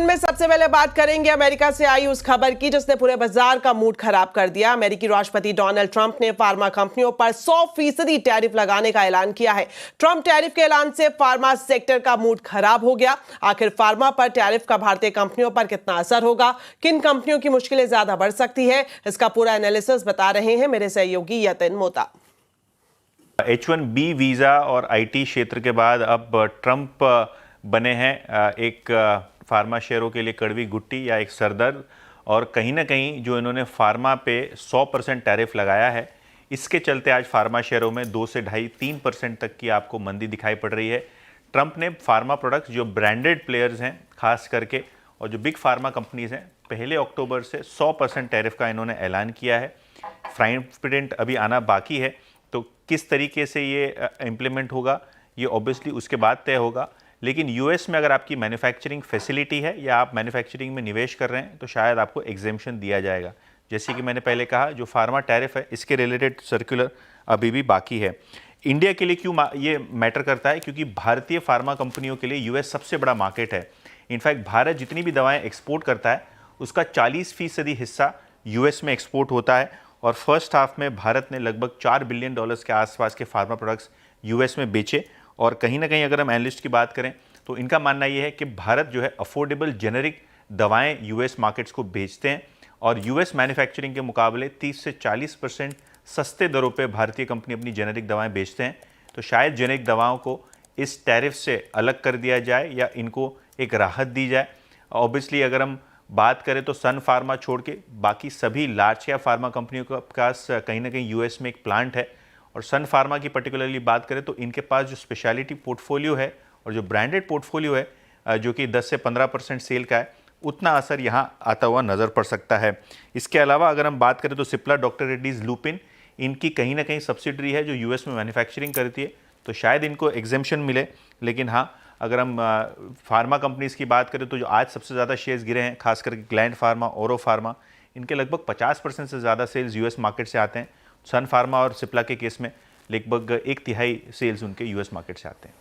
में सबसे पहले बात करेंगे अमेरिका से आई उस खबर की जिसने पूरे बाजार का मूड खराब कर दिया। अमेरिकी राष्ट्रपति डोनाल्ड ट्रंप ने फार्मा कंपनियों पर 100% टैरिफ लगाने का ऐलान किया है। ट्रंप टैरिफ के ऐलान से फार्मा सेक्टर का मूड खराब हो गया। आखिर फार्मा पर टैरिफ का भारतीय कंपनियों पर कितना असर होगा, किन कंपनियों की मुश्किलें ज्यादा बढ़ सकती है, इसका पूरा एनालिसिस बता रहे हैं मेरे सहयोगी यतिन मोता। H1B वीज़ा और आईटी क्षेत्र के बाद अब ट्रंप बने हैं एक फार्मा शेयरों के लिए कड़वी गुट्टी या एक सरदर्द। और कहीं ना कहीं जो इन्होंने फार्मा पे 100% टैरिफ लगाया है, इसके चलते आज फार्मा शेयरों में 2 से 2.5-3% तक की आपको मंदी दिखाई पड़ रही है। ट्रंप ने फार्मा प्रोडक्ट्स जो ब्रांडेड प्लेयर्स हैं खास करके और जो बिग फार्मा कंपनीज हैं, 1 अक्टूबर से 100% टैरिफ का इन्होंने ऐलान किया है। फाइन प्रिंट अभी आना बाकी है, तो किस तरीके से ये इम्प्लीमेंट होगा ये ऑब्वियसली उसके बाद तय होगा। लेकिन यूएस में अगर आपकी मैन्युफैक्चरिंग फैसिलिटी है या आप मैन्युफैक्चरिंग में निवेश कर रहे हैं तो शायद आपको एग्जेम्पशन दिया जाएगा। जैसे कि मैंने पहले कहा, जो फार्मा टैरिफ है इसके रिलेटेड सर्कुलर अभी भी बाकी है। इंडिया के लिए क्यों ये मैटर करता है? क्योंकि भारतीय फार्मा कंपनियों के लिए यूएस सबसे बड़ा मार्केट है। इनफैक्ट भारत जितनी भी दवाएं एक्सपोर्ट करता है उसका 40% हिस्सा यूएस में एक्सपोर्ट होता है। और फर्स्ट हाफ में भारत ने लगभग $4 बिलियन के आसपास के फार्मा प्रोडक्ट्स यूएस में बेचे। और कहीं ना कहीं अगर हम एनालिस्ट की बात करें तो इनका मानना यह है कि भारत जो है अफोर्डेबल जेनेरिक दवाएं यूएस मार्केट्स को बेचते हैं और यूएस मैन्युफैक्चरिंग के मुकाबले 30 से 40% सस्ते दरों पे भारतीय कंपनी अपनी जेनेरिक दवाएं बेचते हैं। तो शायद जेनेरिक दवाओं को इस टैरिफ से अलग कर दिया जाए या इनको एक राहत दी जाए। ऑब्वियसली अगर हम बात करें तो सन फार्मा छोड़ के बाकी सभी लार्ज कैप फार्मा कंपनियों के पास कहीं ना कहीं यूएस में एक प्लांट है। और सन फार्मा की पर्टिकुलरली बात करें तो इनके पास जो स्पेशलिटी पोर्टफोलियो है और जो ब्रांडेड पोर्टफोलियो है जो कि 10 से 15% सेल का है, उतना असर यहाँ आता हुआ नज़र पड़ सकता है। इसके अलावा अगर हम बात करें तो सिप्ला डॉक्टर रेड्डीज लुपिन, इनकी कहीं ना कहीं सब्सिडरी है जो यूएस में मैन्युफैक्चरिंग करती है, तो शायद इनको एग्जेम्पशन मिले। लेकिन हाँ, अगर हम फार्मा कंपनीज़ की बात करें तो जो आज सबसे ज़्यादा शेयर्स गिरे हैं खास करके ग्लैंड फार्मा, ओरो फार्मा, इनके लगभग 50% से ज़्यादा सेल्स यूएस मार्केट से आते हैं। सन फार्मा और सिप्ला के केस में लगभग 1/3 सेल्स उनके यूएस मार्केट से आते हैं।